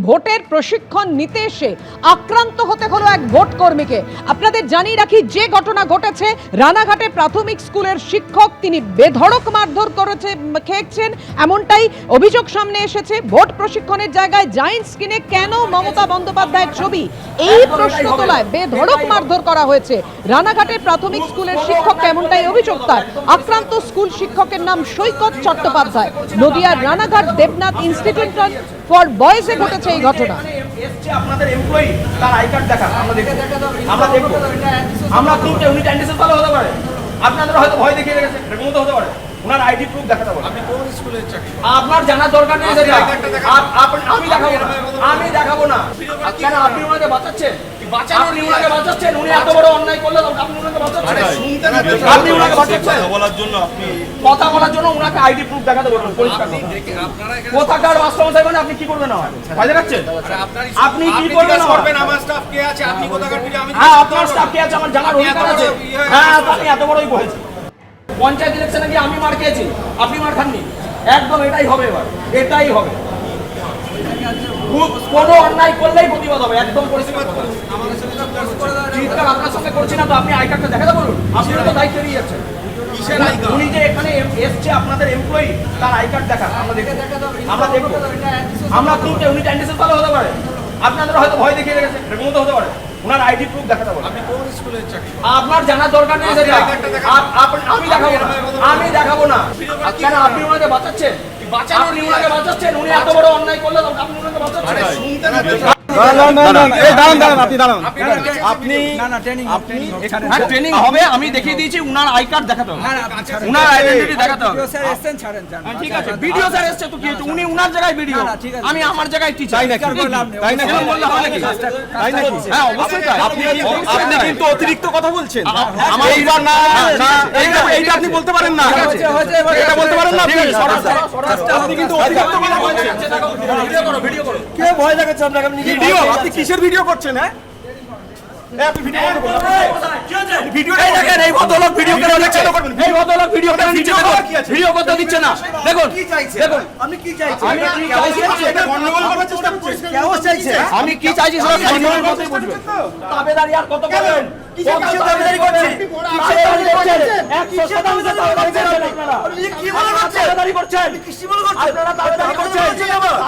ভোটের প্রশিক্ষণ নিতে এসে আক্রান্ত হতে হলো এক ভোট কর্মীকে। আপনাদের জানিয়ে রাখি, যে ঘটনা ঘটেছে, রানাঘাটে প্রাথমিক স্কুলের শিক্ষক তিনি বেধড়ক মারধর খেয়েছেন, এমনটাই অভিযোগ সামনে এসেছে। ভোট প্রশিক্ষণের জায়গায় জায়েন্ট স্ক্রিনে কেন মমতা বন্দ্যোপাধ্যায়ের ছবি, এই প্রশ্ন তোলায় বেধড়ক মারধর করা হয়েছে রানাঘাটের প্রাথমিক স্কুলের শিক্ষক, এমনটাই অভিযোগ তার। আক্রান্ত স্কুল শিক্ষকের নাম সৈকত চট্টোপাধ্যায়। নদিয়ার রানাঘাট দেবনাথ ইনস্টিটিউট ফর বয়েজে ঘটেছে এই ঘটনা। আপনাদের এমপ্লয়ি তার আই কার্ড দেখা আমরা দেখব, আমরা তিনটে উনি ক্যান্ডিডেট ভালো হতে পারে, আপনাদের হয়তো ভয় দেখিয়ে রেখেছে, এরকম তো হতে পারে। ওনার আইডি প্রুফ দেখাতে হবে। আপনি কোন স্কুলের চাকরি আপনার জানার দরকার নেই, আমি দেখাবো না। কেন আপনি ওনাকে বাঁচাচ্ছেন? আপনি ওনাকে বাঁচাচ্ছেন, উনি এত বড় অন্যায় করলেন, আপনি ওনাকে বাঁচাচ্ছেন। আপনি ওনাকে বাঁচাচ্ছেন কথা বলার জন্য ওনাকে আইডি প্রুফ দেখাতে বলুন পরিষ্কার। কোথাকার মাস্টারমশাই মানে আপনি কি করবেন? না ভয় দেখাচ্ছেন, আপনি কি করবেন? আমার স্টাফ কে আছে, আপনি কোথাকার ভিডিও? আমি হ্যাঁ, আপনার স্টাফ কে আছে আমার জানার অধিকার আছে। হ্যাঁ, আপনি এত বড়ই বলেছেন। পঞ্চায়েত ইলেকশনে গিয়ে আমি মার খেয়েছি, আপনি মার খাননি। একদম এটাই হবে, এবার এটাই হবে। কোনো অন্যায় করলেই প্রতিবাদ হবে, একদম পরিষ্কার। চিৎকার আপনার সঙ্গে করছি না তো, আপনি আই কার্ডটা দেখাতে বলুন। আপনি তো দায়িত্ব নিয়ে যাচ্ছেন। উনি যে এখানে এসছে আপনাদের এমপ্লয়ি তার আই কার্ড দেখা আমরা দেখব, আমরা তিনটে উনি ক্যান্ডিডেট ভালো হতে পারে, আপনাদের হয়তো ভয় দেখিয়ে রেখেছে, এরকম তো হতে পারে। ওনার আইডি প্রুফ দেখাতে হবে। আপনি কোন স্কুলের চাকরি আপনার জানার দরকার নেই, আমি দেখাবো না। কেন আপনি ওনাকে বাঁচাচ্ছেন? আপনি ওনাকে বাঁচাচ্ছেন, উনি এত বড় অন্যায় করলেন, আপনি ওনাকে বাঁচাচ্ছেন। ট্রেনিং হবে, আমি দেখিয়ে দিয়েছি। উনার আই কার্ড দেখাতে হবে, উনার আইডেন্টিটি দেখাতে হবে। ঠিক আছে, ভিডিও স্যার এসছে তো কি, উনি উনার জায়গায় ভিডিও, আমি আমার জায়গায় টিচার। হ্যাঁ, অবশ্যই তাই। আপনি কিন্তু অতিরিক্ত কথা বলছেন। এইটা আপনি বলতে পারেন না, এটা বলতে পারেন না আপনি কিন্তু অতিরিক্ত কথা বলছেন। ভিডিও করো, কে ভয় দেখাচ্ছে আপনাকে? আপনি ভিডিও, আপনি কিসের ভিডিও করছেন? হ্যাঁ, আপনি ভিডিও করবেন, ভিডিওটা দেখেন। এই ভদ্রলোক ভিডিও কেন দিচ্ছে না? এই ভদ্রলোক ভিডিও কেন দিচ্ছে না? ভিডিও করতে দিচ্ছে না। দেখুন কি চাইছে, দেখুন আমি কি চাইছি, আমি কি চাইছি, এটা গন্ডগোল করার চেষ্টা করছে। কেন চাইছে? আমি কি চাইছি সেটা গন্ডগোল করতে বুঝবেন। দাবেদারি আর কত করবেন? কিসের দাবেদারি করছেন? দাবেদারি করছেন 100% দাবেদারি করছেন আপনারা। কি বলে করছেন? দাবেদারি করছেন, কি বলে করছেন? আপনারা দাবেদারি করছেন,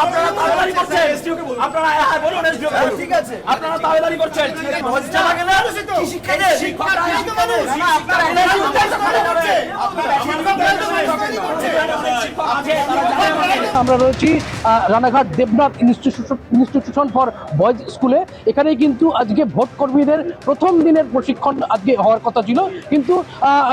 আপনারা দাবেদারি করছেন। এসডিওকে বলুন, আপনারা হ্যাঁ বলুন, এসডিওকে বলুন। ঠিক আছে, আপনারা দাবেদারি করছেন। লজ্জা লাগে না? কি শিক্ষা দেন? শিক্ষা মানুষ না, আপনারা এনার্জি উদ্দেশ্য করে যাচ্ছে। আমরা রয়েছি Ranaghat Debnath institution for boys স্কুলে। এখানেই কিন্তু আজকে ভোট কর্মীদের প্রথম দিনের প্রশিক্ষণ আজকে হওয়ার কথা ছিল, কিন্তু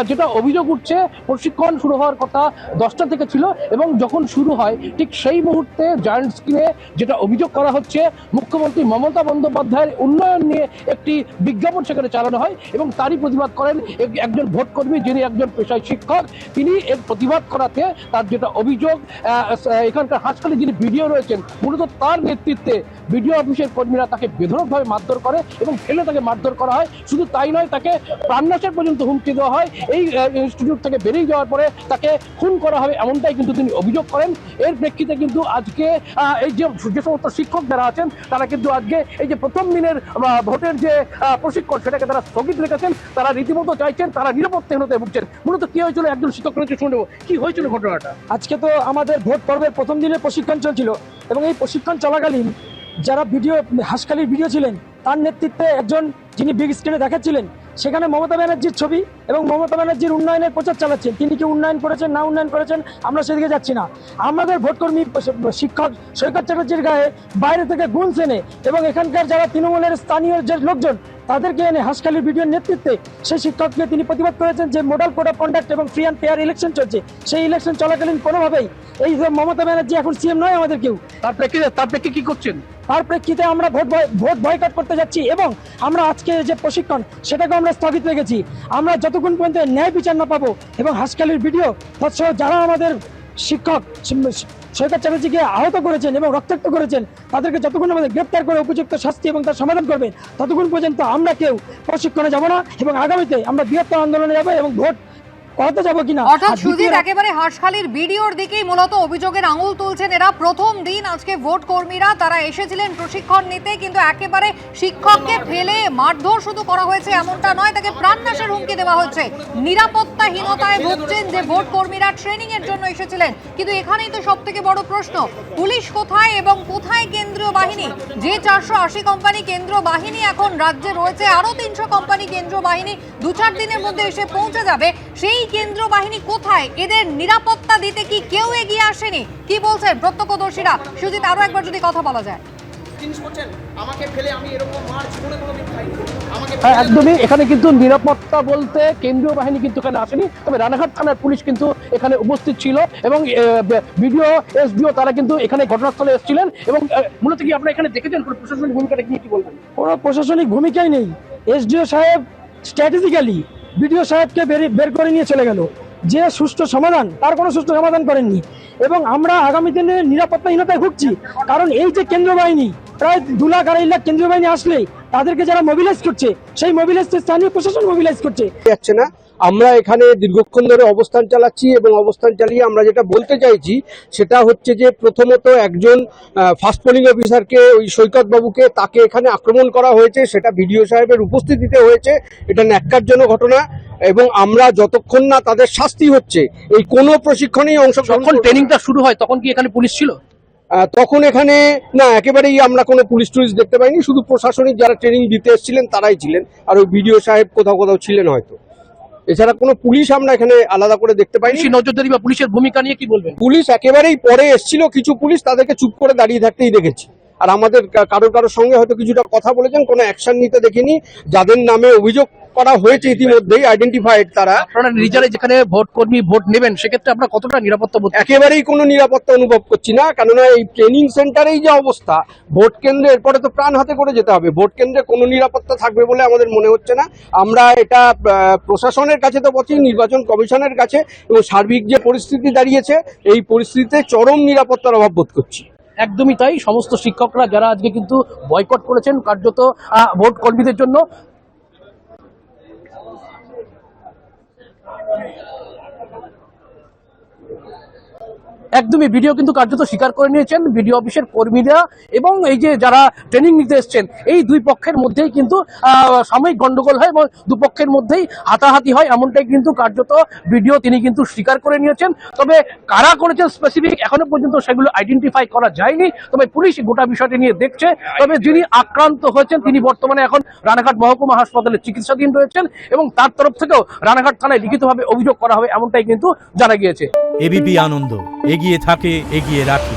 যেটা অভিযোগ উঠছে, প্রশিক্ষণ শুরু হওয়ার কথা 10টা থেকে ছিল, এবং যখন শুরু হয় ঠিক সেই মুহূর্তে জায়ান্ট স্ক্রিনে যেটা অভিযোগ করা হচ্ছে, মুখ্যমন্ত্রী মমতা বন্দ্যোপাধ্যায়ের উন্নয়ন নিয়ে একটি বিজ্ঞাপন সেখানে চালানো হয়, এবং তারই প্রতিবাদ করেন একজন ভোট কর্মী, যিনি একজন পেশায় শিক্ষক। তিনি এর প্রতিবাদ করাতে তার যেটা অভিযোগ, এখানকার হাসখালি যিনি ভিডিও রয়েছেন, মূলত তার নেতৃত্বে ভিডিও অফিসের কর্মীরা তাকে বেধড়কভাবে মারধর করে এবং ফেলে তাকে মারধর করা হয়। শুধু তাই নয়, তাকে প্রাণনাশের পর্যন্ত হুমকি দেওয়া হয়। এই ইনস্টিটিউট থেকে বেরিয়ে যাওয়ার পরে তাকে খুন করা হবে, এমনটাই কিন্তু তিনি অভিযোগ করেন। এর প্রেক্ষিতে কিন্তু আজকে এই যে সমস্ত শিক্ষক যারা আছেন, তারা কিন্তু আজকে এই যে প্রথম দিনের ভোটের যে প্রশিক্ষণ, সেটাকে তারা স্থগিত রেখেছেন। তারা রীতিমতো চাইছেন, তারা নিরাপত্তাহীনতায় ভুগছেন। মূলত কি হয়েছিল, একজন শিক্ষক রয়েছে, শুনে নেব কি হয়েছিল ঘটনাটা। আজকে তো আমাদের ভোট পর্বের প্রথম দিনের প্রশিক্ষণ চলছিল, এবং এই প্রশিক্ষণ চলাকালীন যারা হাসখালির ভিডিও ছিলেন, তার নেতৃত্বে একজন যিনি বিগ স্ক্রিনে দেখাচ্ছিলেন, সেখানে মমতা ব্যানার্জির ছবি এবং মমতা ব্যানার্জির উন্নয়নের প্রচার চালাচ্ছেন। তিনি কি উন্নয়ন করেছেন না উন্নয়ন করেছেন আমরা সেদিকে যাচ্ছি না। আমাদের ভোটকর্মী শিক্ষক সৈকত চ্যাটার্জির গায়ে বাইরে থেকে গুণ এনে এবং এখানকার যারা তৃণমূলের স্থানীয় যে লোকজন, তাদেরকে এনে হাসখালির ভিডিওর নেতৃত্বে সেই শিক্ষককে তিনি প্রতিবাদ করেছেন যে মডেল কোড অফ কন্ডাক্ট এবং ফ্রি অ্যান্ড ফেয়ার ইলেকশন চলছে, সেই ইলেকশন চলাকালীন কোনোভাবেই এই মমতা ব্যানার্জি এখন সিএম নয় আমাদের কেউ। তার প্রেক্ষিতে কি করছেন? তার প্রেক্ষিতে আমরা ভোট বয়কট করতে যাচ্ছি, এবং আমরা আজকে যে প্রশিক্ষণ সেটাকে আমরা স্থগিত রেখেছি। আমরা যতক্ষণ পর্যন্ত ন্যায় বিচার না পাবো এবং হাসখালির ভিডিও তৎসহ যারা আমাদের শিক্ষক সৈকত চ্যাটার্জিকে আহত করেছেন এবং রক্তাক্ত করেছেন, তাদেরকে যতক্ষণ আমাদের গ্রেপ্তার করে উপযুক্ত শাস্তি এবং তার সমাধান করবে, ততক্ষণ পর্যন্ত আমরা কেউ প্রশিক্ষণে যাব না, এবং আগামীতে আমরা বৃহত্তর আন্দোলনে যাবো এবং ভোট পড়াতে যাবো কিনা। অর্থাৎ আর সুজিত দ্বিতীয়- একেবারে হাঁসখালির ভিডিওর দিকেই মূলত অভিযোগের আঙুল তুলছেন এরা। প্রথম দিন আজকে ভোট কর্মীরা তারা এসেছিলেন প্রশিক্ষণ নিতে, কিন্তু একেবারে শিক্ষককে ফেলে মারধর শুধু করা হয়েছে এমনটা নয়, তাকে প্রাণনাশের হুমকি দেওয়া হচ্ছে। নিরাপত্তাহীনতায় ভুগছেন যে ভোট কর্মীরা ট্রেনিং এর জন্য এসেছিলেন। কিন্তু এখানেই তো সব থেকে বড় প্রশ্ন, পুলিশ কোথায় এবং কোথায় কেন্দ্রীয় বাহিনী? যে 480 কোম্পানি কেন্দ্রীয় বাহিনী এখন রাজ্যে রয়েছে, আরো 300 কোম্পানি কেন্দ্রীয় বাহিনী 2-4 দিনের মধ্যে এসে পৌঁছে যাবে। সেই কেন্দ্রীয় বাহিনী কোথায়? এদের নিরাপত্তা দিতে কি কেউ এগিয়ে আসেনি? কি বলছেন প্রত্যক্ষদর্শীরা? সুজিত, আরো একবার যদি কথা বলা যায়। আমাকে ফেলে আমি এরকম মার জীবনে কোনোদিন খাইনি। আমাকে হ্যাঁ, একদমই। এখানে কিন্তু নিরাপত্তা বলতে কেন্দ্রীয় বাহিনী কিন্তু এখানে আসেনি, তবে রানাঘাট থানার পুলিশ কিন্তু এখানে উপস্থিত ছিল এবং বিডিও এসডিও তারা কিন্তু এখানে ঘটনাস্থলে এসেছিলেন। এবং মূলত কি আপনারা এখানে দেখেছেন কোনো প্রশাসনিক ভূমিকাটা নিয়ে কি বলবেন? কোনো প্রশাসনিক ভূমিকাই নেই। এসডিও সাহেব স্ট্র্যাটেজিক্যালি বিডিও সাহেবকে বের করে নিয়ে চলে গেল। যে সুষ্ঠু সমাধান, তার কোনো সুষ্ঠু সমাধান করেননি। এবং আমরা আগামী দিনে নিরাপত্তাহীনতায় ভুগছি, কারণ এই যে কেন্দ্রীয় বাহিনী প্রায় 2-2.5 লাখ কেন্দ্রীয় বাহিনী আসলে তাদেরকে যারা মোবিলাইজ করছে, সেই মোবিলাইজকে স্থানীয় প্রশাসন মোবিলাইজ করছে। যাচ্ছে না। আমরা এখানে দীর্ঘক্ষণ ধরে অবস্থান চালাচ্ছি এবং অবস্থান চালিয়ে আমরা যেটা বলতে চাইছি সেটা হচ্ছে যে প্রথমত একজন ফার্স্ট পোলিং অফিসারকে, ওই সৈকত বাবুকে, তাকে এখানে আক্রমণ করা হয়েছে, সেটা বিডিও সাহেবের উপস্থিতিতে হয়েছে। এটা ন্যাক্কারজনক ঘটনা এবং আমরা যতক্ষণ না তাদের শাস্তি হচ্ছে এই কোনো প্রশিক্ষণেই অংশগ্রহণ। যখন ট্রেনিংটা শুরু হয় তখন কি এখানে পুলিশ ছিল? তখন এখানে না, একেবারেই আমরা কোনো পুলিশ টুলিশ দেখতে পাইনি, শুধু প্রশাসনিক যারা ট্রেনিং দিতে এসেছিলেন তারাই ছিলেন, আর ওই বিডিও সাহেব কোথাও কোথাও ছিলেন হয়তো। এছাড়া কোনো পুলিশ আমরা এখানে আলাদা করে দেখতে পাইনি। পুলিশের নজরদারি বা পুলিশের ভূমিকা নিয়ে কি বলবেন? পুলিশ একেবারেই পরে এসেছিল, কিছু পুলিশ তাদেরকে চুপ করে দাঁড়িয়ে থাকতেই দেখেছি। আর আমাদের কারোর সঙ্গে হয়তো কিছুটা কথা বলেছেন, কোনো অ্যাকশন নিতে দেখিনি। যাদের নামে অভিযোগ করা হয়েছে ইতিমধ্যেই আইডেন্টিফাইড, তারা। আপনারা নিজেরাই যেখানে ভোট কর্মী ভোট নেবেন, সেক্ষেত্রে আপনারা কতটা নিরাপত্তা বোধ? একেবারেই কোনো নিরাপত্তা অনুভব করছি না, কেননা এই ট্রেনিং সেন্টারেই যে অবস্থা, ভোট কেন্দ্রে এরপরে তো প্রাণ হাতে করে যেতে হবে। ভোট কেন্দ্রে কোনো নিরাপত্তা থাকবে বলে আমাদের মনে হচ্ছে না। আমরা এটা প্রশাসনের কাছে তো বলছি, নির্বাচন কমিশনের কাছে, এবং সার্বিক যে পরিস্থিতি দাঁড়িয়েছে এই পরিস্থিতিতে চরম নিরাপত্তার অভাব বোধ করছি। একদমই তাই। সমস্ত শিক্ষকরা যারা আজকে কিন্তু বয়কট করেছেন কার্যত ভোট কর্মীদের জন্য, একদমই ভিডিও কিন্তু কার্যত স্বীকার করে নিয়েছেন ভিডিও অফিসের কর্মীরা এবং এই যে যারা ট্রেনিং নিতে এসছেন, এই দুই পক্ষের মধ্যেই কিন্তু সাময়িক গন্ডগোল হয় এবং দুপক্ষের মধ্যেই হাতাহাতি হয়, এমনটাই কিন্তু কার্যত ভিডিও তিনি কিন্তু স্বীকার করে নিয়েছেন। তবে কারা করেছেন স্পেসিফিক এখনো পর্যন্ত সেগুলো আইডেন্টিফাই করা যায়নি, তবে পুলিশ গোটা বিষয়টি নিয়ে দেখছে। তবে যিনি আক্রান্ত হয়েছেন তিনি বর্তমানে এখন রানাঘাট মহকুমা হাসপাতালে চিকিৎসাধীন রয়েছেন এবং তার তরফ থেকেও রানাঘাট থানায় লিখিতভাবে অভিযোগ করা হবে, এমনটাই কিন্তু জানা গিয়েছে। এবিপি আনন্দ, এগিয়ে থাকে, এগিয়ে রাখে।